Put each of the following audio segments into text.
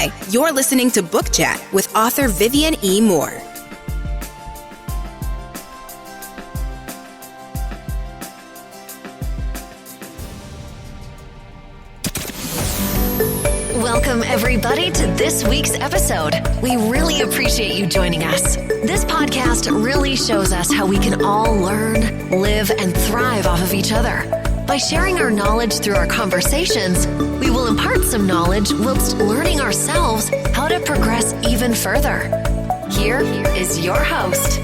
Hi, you're listening to Book Chat with author Vivian E. Moore. Welcome, everybody, to this week's episode. We really appreciate you joining us. This podcast really shows us how we can all learn, live, and thrive off of each other. By sharing our knowledge through our conversations, we will impart some knowledge whilst learning ourselves how to progress even further. Here is your host.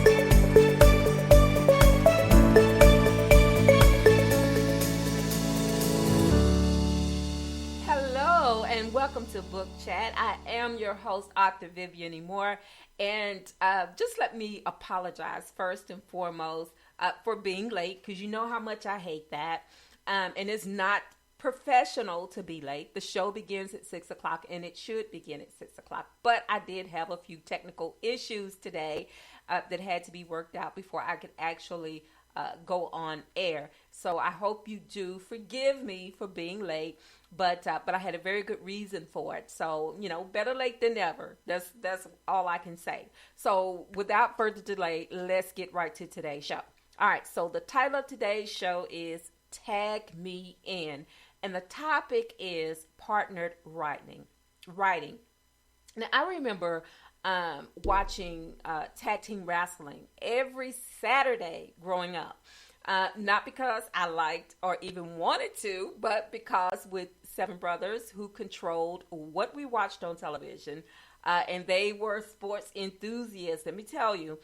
Hello and welcome to Book Chat. I am your host, author Vivian E. Moore, and just let me apologize first and foremost for being late, because you know how much I hate that. And it's not professional to be late. The show begins at 6 o'clock and it should begin at 6 o'clock. But I did have a few technical issues today that had to be worked out before I could actually go on air. So I hope you do forgive me for being late. But I had a very good reason for it. So, you know, better late than never. That's all I can say. So without further delay, let's get right to today's show. All right. So the title of today's show is Tag Me In, and the topic is partnered writing. Now, I remember watching tag team wrestling every Saturday growing up. Not because I liked or even wanted to, but because with 7 brothers who controlled what we watched on television, and they were sports enthusiasts, let me tell you.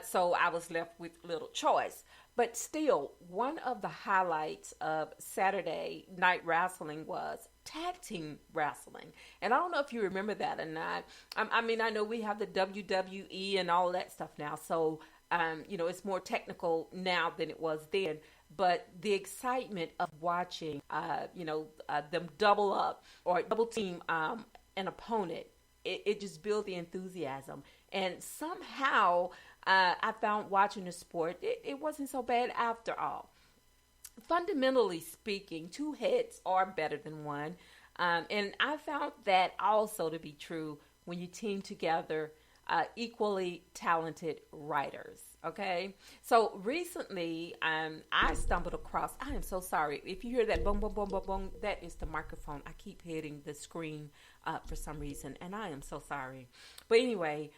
So I was left with little choice. But still, one of the highlights of Saturday night wrestling was tag team wrestling. And I don't know if you remember that or not. I mean, I know we have the WWE and all that stuff now. So, you know, it's more technical now than it was then. But the excitement of watching, them double up or double team an opponent, it just built the enthusiasm. And somehow I found watching the sport, it wasn't so bad after all. Fundamentally speaking, 2 heads are better than one. And I found that also to be true when you team together equally talented writers. Okay, so recently I stumbled across, I am so sorry if you hear that boom, boom, boom, boom, boom, that is the microphone. I keep hitting the screen for some reason, and I am so sorry. But anyway,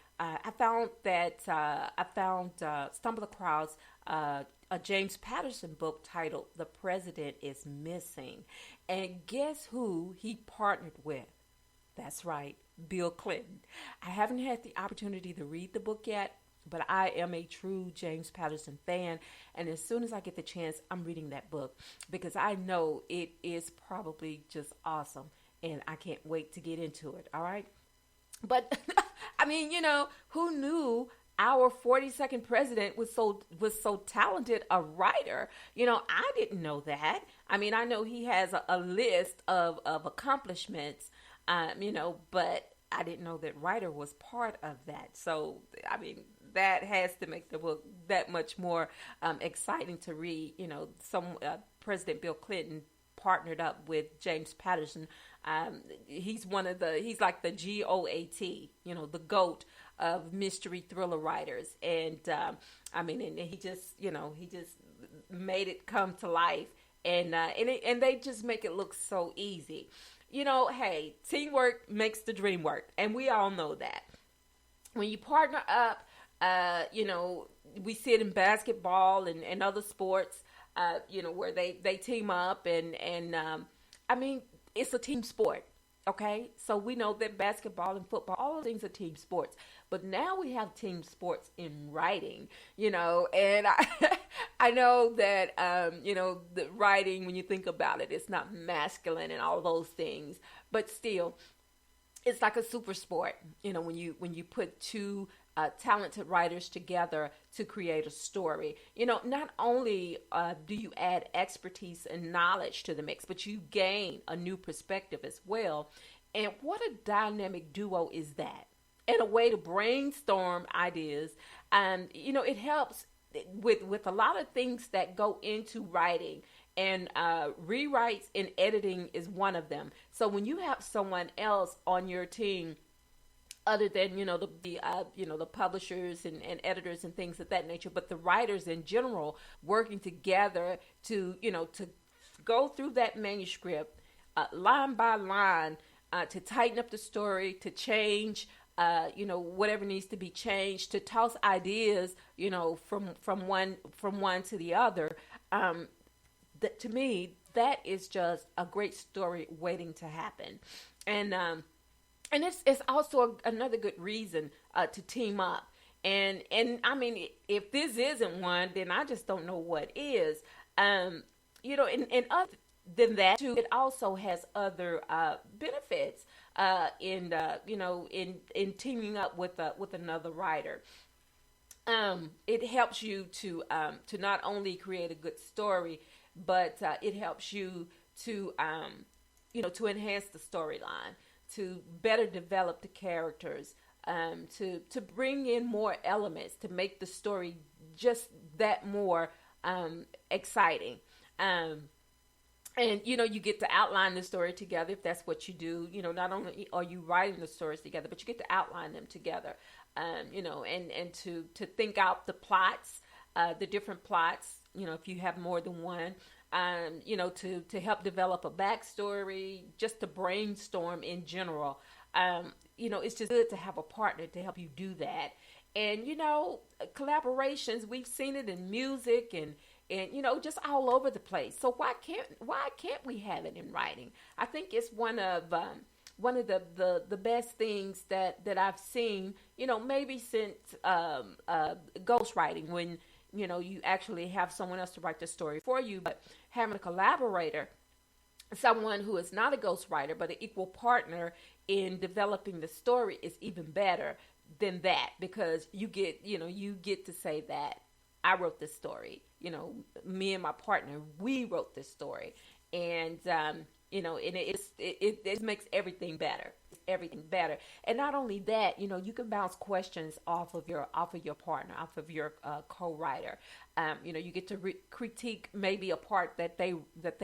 stumbled across a James Patterson book titled The President is Missing. And guess who he partnered with? That's right, Bill Clinton. I haven't had the opportunity to read the book yet, but I am a true James Patterson fan, and as soon as I get the chance, I'm reading that book because I know it is probably just awesome, and I can't wait to get into it, all right? But, I mean, you know, who knew our 42nd president was so talented a writer? You know, I didn't know that. I mean, I know he has a list of accomplishments, but I didn't know that writer was part of that. So, I mean, that has to make the book that much more exciting to read. You know, President Bill Clinton partnered up with James Patterson. He's like the GOAT, you know, the GOAT of mystery thriller writers. And and he just made it come to life. And they just make it look so easy. You know, hey, teamwork makes the dream work. And we all know that. When you partner up, we see it in basketball and other sports, where they team up and it's a team sport. Okay, so we know that basketball and football, all of things are team sports. But now we have team sports in writing, and I know that, the writing, when you think about it, it's not masculine and all those things. But still, it's like a super sport, when you put 2 talented writers together to create a story. Not only do you add expertise and knowledge to the mix, but you gain a new perspective as well. And what a dynamic duo is that? And a way to brainstorm ideas. It helps with a lot of things that go into writing And rewrites and editing is one of them. So when you have someone else on your team, other than the publishers and editors and things of that nature, but the writers in general working together to go through that manuscript line by line, to tighten up the story, to change whatever needs to be changed, to toss ideas from one to the other. That, to me, that is just a great story waiting to happen. And it's also another good reason to team up. And I mean, if this isn't one, then I just don't know what is. And other than that, too, it also has other benefits in teaming up with another writer. It helps you to not only create a good story, but it helps you to to enhance the storyline, to better develop the characters, to bring in more elements, to make the story just that more exciting. And, you get to outline the story together if that's what you do. Not only are you writing the stories together, but you get to outline them together, and to think out the plots, the different plots, if you have more than one, to help develop a backstory, just to brainstorm in general. It's just good to have a partner to help you do that. And, collaborations, we've seen it in music and just all over the place. So why can't we have it in writing? I think it's one of the best things that I've seen, maybe since ghostwriting, when you actually have someone else to write the story for you. But having a collaborator, someone who is not a ghostwriter but an equal partner in developing the story, is even better than that, because you get to say that I wrote this story. Me and my partner, we wrote this story, and and it makes everything better. And not only that, you can bounce questions off of your partner, off of your co-writer. You get to critique maybe a part that they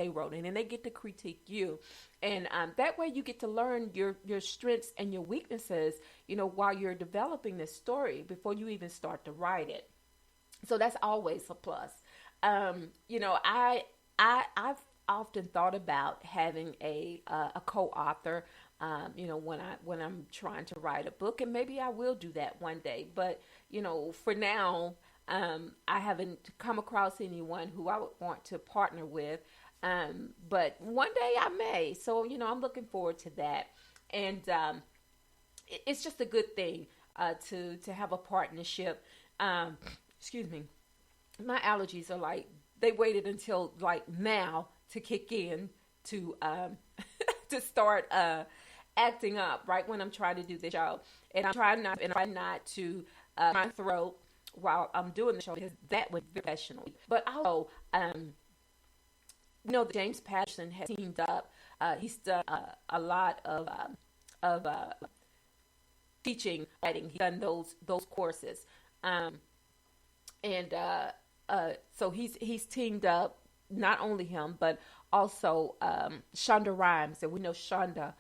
wrote, and then they get to critique you, and that way you get to learn your strengths and your weaknesses, while you're developing this story before you even start to write it. So that's always a plus. I've often thought about having a co-author, when I'm trying to write a book, and maybe I will do that one day. But, for now, I haven't come across anyone who I would want to partner with. But one day I may. So, I'm looking forward to that. And it's just a good thing to have a partnership. Excuse me. My allergies are like, they waited until like now to kick in to to start acting up right when I'm trying to do this show, and I'm trying not to my throat while I'm doing the show, because that would be professional. But also, James Patterson has teamed up. He's done a lot of teaching, writing. He's done those courses, so he's teamed up. Not only him, but also Shonda Rhimes, and we know Shonda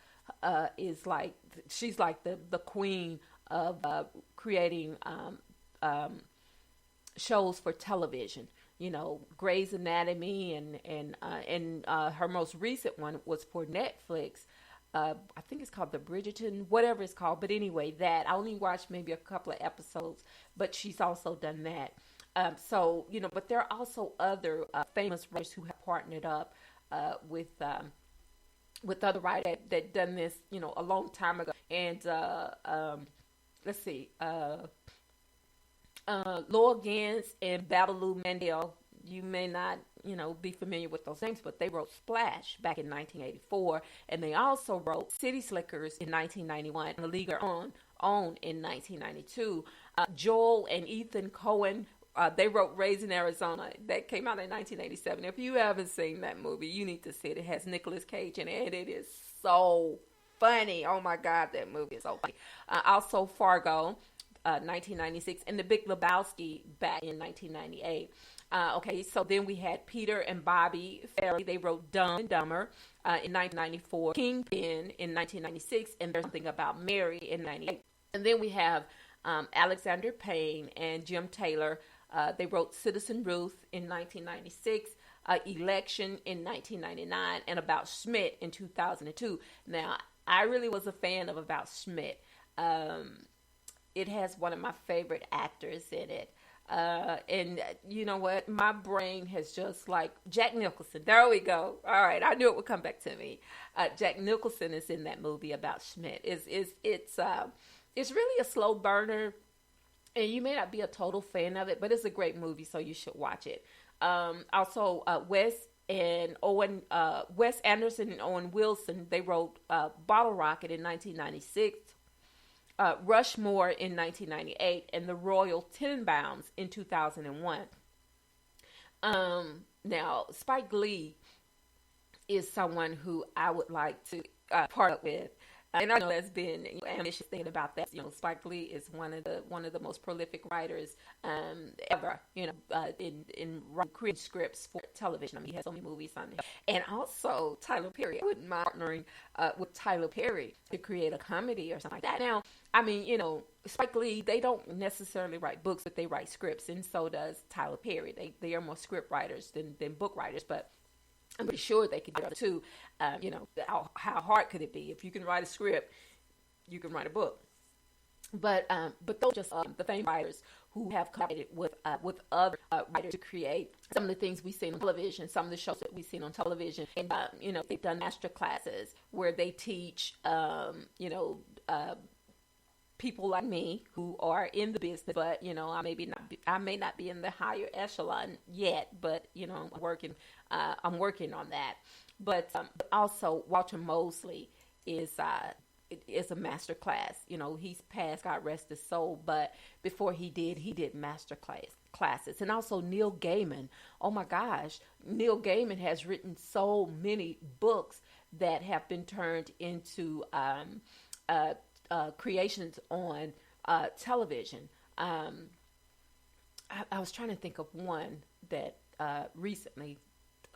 is like, she's like the queen of creating shows for television. Grey's Anatomy, and her most recent one was for Netflix. I think it's called The Bridgerton, whatever it's called. But anyway, that I only watched maybe a couple of episodes, but she's also done that. But there are also other famous writers who have partnered up with other writers that done this, a long time ago. And let's see, Laura Gans and Babaloo Mandel. You may not, be familiar with those names, but they wrote Splash back in 1984, and they also wrote City Slickers in 1991, and A League of Their Own in 1992. Joel and Ethan Coen. They wrote Raising Arizona. That came out in 1987. If you haven't seen that movie, you need to see it. It has Nicolas Cage in it, and it is so funny. Oh, my God, that movie is so funny. Also, Fargo, 1996, and The Big Lebowski back in 1998. Okay, so then we had Peter and Bobby Farrelly. They wrote Dumb and Dumber in 1994, Kingpin in 1996, and There's Something About Mary in 98. And then we have Alexander Payne and Jim Taylor. They wrote Citizen Ruth in 1996, Election in 1999, and About Schmidt in 2002. Now, I really was a fan of About Schmidt. It has one of my favorite actors in it. And you know what? My brain has just like Jack Nicholson. There we go. All right. I knew it would come back to me. Jack Nicholson is in that movie About Schmidt. It's really a slow burner, and you may not be a total fan of it, but it's a great movie, so you should watch it. Also, Wes Anderson and Owen Wilson, they wrote Bottle Rocket in 1996. Rushmore in 1998, and The Royal Tenenbaums in 2001. Now, Spike Lee is someone who I would like to partner with. And I know that's been ambitious thinking about that. You know, Spike Lee is one of the most prolific writers ever. You know, in creating scripts for television. I mean, he has so many movies on there. And also Tyler Perry. I wouldn't mind partnering with Tyler Perry to create a comedy or something like that. Now, I mean, you know, Spike Lee, they don't necessarily write books, but they write scripts, and so does Tyler Perry. They are more script writers than book writers, but I'm pretty sure they could do it too. You know, how hard could it be? If you can write a script, you can write a book. But those are just the famous writers who have collaborated with other writers to create some of the things we've seen on television, some of the shows that we've seen on television. And, you know, they've done master classes where they teach, people like me who are in the business, but you know, I may not be in the higher echelon yet, but you know, I'm working on that. But also Walter Mosley is a master class. You know, he's passed, God rest his soul, but before he did master classes. And also Neil Gaiman. Oh my gosh, Neil Gaiman has written so many books that have been turned into creations on television. I was trying to think of one that recently,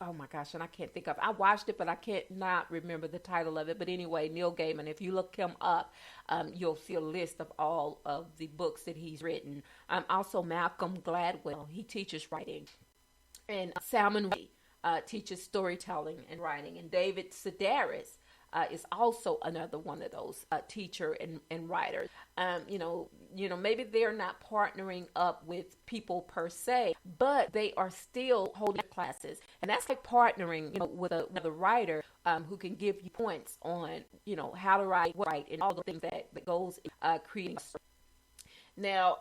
oh my gosh, and I can't think of. I watched it, but I can't not remember the title of it. But anyway, Neil Gaiman, if you look him up, you'll see a list of all of the books that he's written. Also Malcolm Gladwell, he teaches writing. And Salmon Ray teaches storytelling and writing. And David Sedaris is also another one of those teacher and writers. You know, maybe they're not partnering up with people per se, but they are still holding classes, and that's like partnering, you know, with a writer who can give you points on, you know, how to write, what to write, and all the things that goes creating. Now,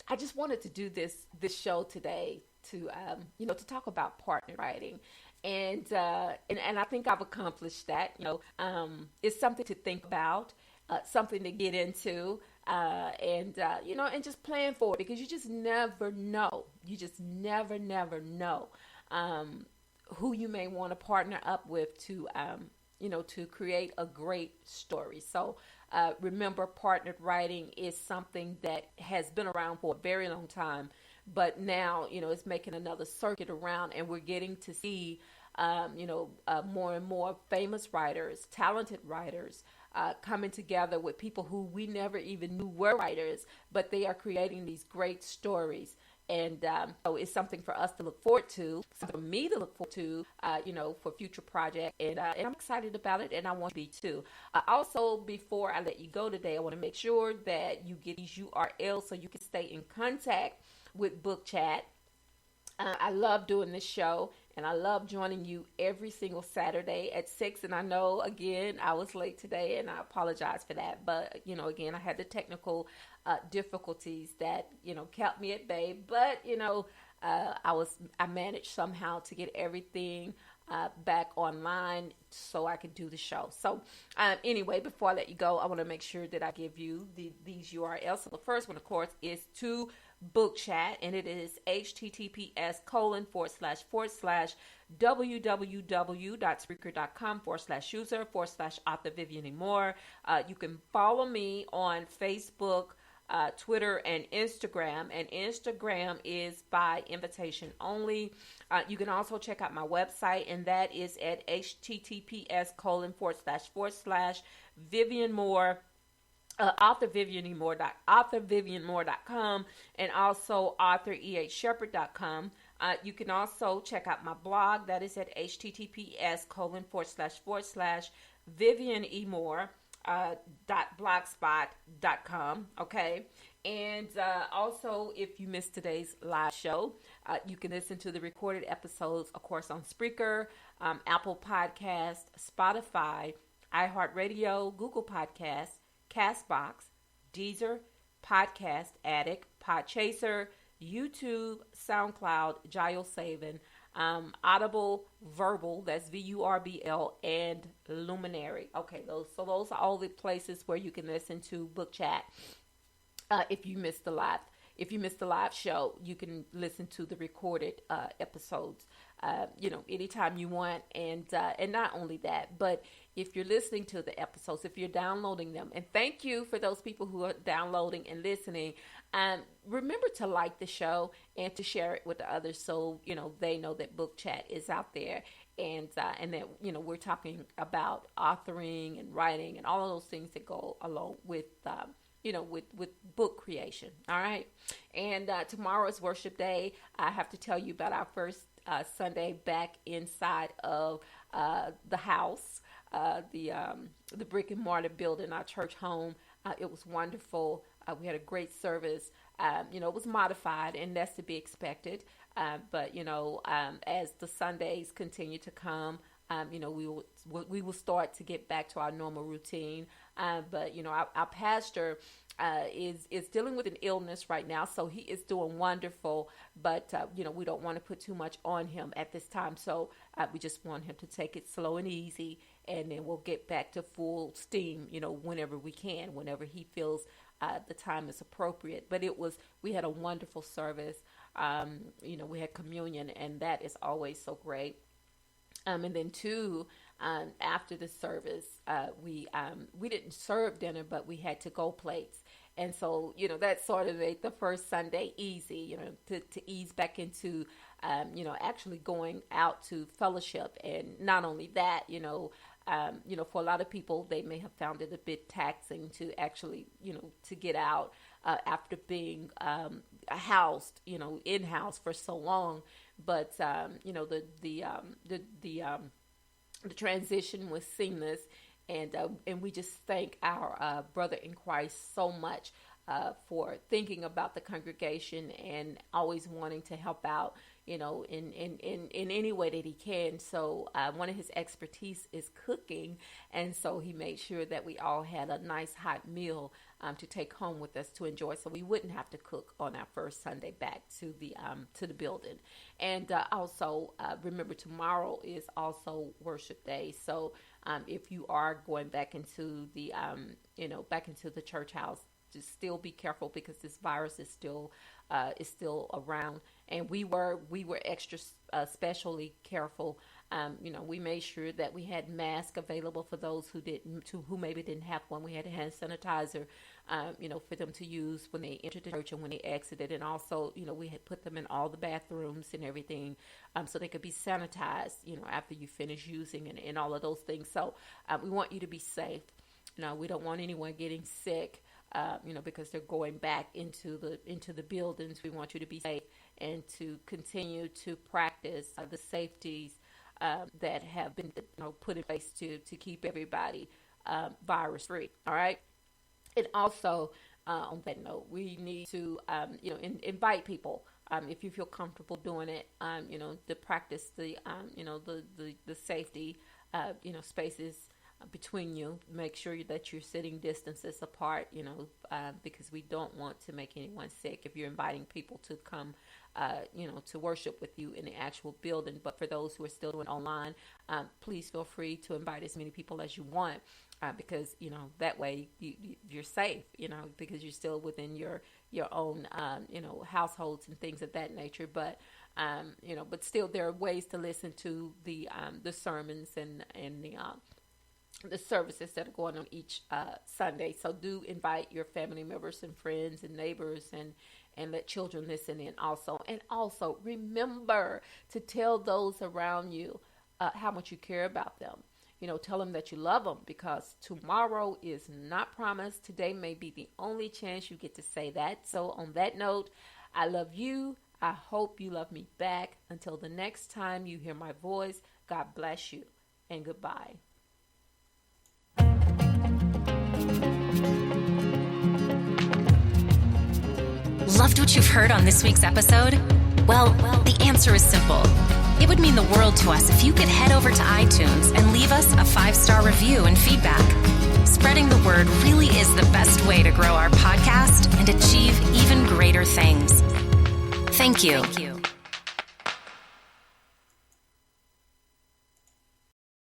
I just wanted to do this show today to to talk about partner writing. And I think I've accomplished that. You know, it's something to think about, something to get into, and just plan for it, because you just never know. You just never know who you may want to partner up with to create a great story. So remember, partnered writing is something that has been around for a very long time. But now, you know, it's making another circuit around, and we're getting to see, more and more famous writers, talented writers, coming together with people who we never even knew were writers, but they are creating these great stories. And so it's something for us to look forward to, something for me to look forward to, for future projects. And I'm excited about it, and I want to be too. Also, before I let you go today, I want to make sure that you get these URLs so you can stay in contact with Book Chat. I love doing this show, and I love joining you every single Saturday at 6. And I know, again, I was late today, and I apologize for that. But, again, I had the technical difficulties that, kept me at bay. But, I managed somehow to get everything back online so I could do the show. So anyway, before I let you go, I want to make sure that I give you these URLs. So the first one, of course, is to Book Chat, and it is https://www.spreaker.com/user/author Vivian and more. You can follow me on Facebook, Twitter, and Instagram. And Instagram is by invitation only. You can also check out my website, and that is at https://Vivian Moore. authorvivianmoore.com, and also authorehshepherd.com. You can also check out my blog. That is at https://Vivian .blogspot.com. Okay. And also, if you missed today's live show, you can listen to the recorded episodes, of course, on Spreaker, Apple Podcast, Spotify, iHeartRadio, Google Podcasts, Castbox, Deezer, Podcast Addict, Podchaser, YouTube, SoundCloud, JioSaven, Audible, Verbal, that's VURBL, and Luminary. Okay, those are all the places where you can listen to Book Chat. If you missed the live show, you can listen to the recorded episodes, anytime you want. And not only that, but if you're listening to the episodes, if you're downloading them, and thank you for those people who are downloading and listening, remember to like the show and to share it with the others, so they know that Book Chat is out there, and that we're talking about authoring and writing and all of those things that go along with with book creation. All right. And tomorrow is worship day. I have to tell you about our first Sunday back inside of the house, the brick and mortar building, our church home. It was wonderful. We had a great service. It was modified, and that's to be expected. But as the Sundays continue to come, we will start to get back to our normal routine. But our pastor is dealing with an illness right now, so he is doing wonderful. But we don't want to put too much on him at this time, so we just want him to take it slow and easy, and then we'll get back to full steam. Whenever we can, whenever he feels the time is appropriate. But we had a wonderful service. We had communion, and that is always so great. And then too, after the service, we didn't serve dinner, but we had to-go plates. And so, that sort of made the first Sunday easy, to ease back into, actually going out to fellowship. And not only that, for a lot of people, they may have found it a bit taxing to actually, to get out after being housed, in-house for so long. But the transition was seamless, and we just thank our brother in Christ so much for thinking about the congregation and always wanting to help out, in any way that he can. So one of his expertise is cooking, and so he made sure that we all had a nice hot meal to take home with us to enjoy, so we wouldn't have to cook on our first Sunday back to the building. And also remember, tomorrow is also worship day. So if you are going back into the back into the church house, just still be careful, because this virus is still around, and we were extra especially careful. We made sure that we had masks available for those who maybe didn't have one. We had a hand sanitizer, for them to use when they entered the church and when they exited. And also, we had put them in all the bathrooms and everything, so they could be sanitized, after you finish using and all of those things. So we want you to be safe. We don't want anyone getting sick, because they're going back into the buildings. We want you to be safe and to continue to practice the safeties that have been put in place to keep everybody virus free. All right. And also, on that note, we need to invite people, if you feel comfortable doing it, to practice the safety spaces between you. Make sure that you're sitting distances apart, because we don't want to make anyone sick if you're inviting people to come to worship with you in the actual building. But for those who are still doing online, please feel free to invite as many people as you want, because that way you're safe, because you're still within your own households and things of that nature. But but still, there are ways to listen to the sermons and the services that are going on each Sunday. So do invite your family members and friends and neighbors, and let children listen in also. And also remember to tell those around you how much you care about them. Tell them that you love them, because tomorrow is not promised. Today may be the only chance you get to say that. So on that note, I love you. I hope you love me back. Until the next time you hear my voice, God bless you and goodbye. Loved what you've heard on this week's episode? Well, the answer is simple. It would mean the world to us if you could head over to iTunes and leave us a 5-star review and feedback. Spreading the word really is the best way to grow our podcast and achieve even greater things. Thank you.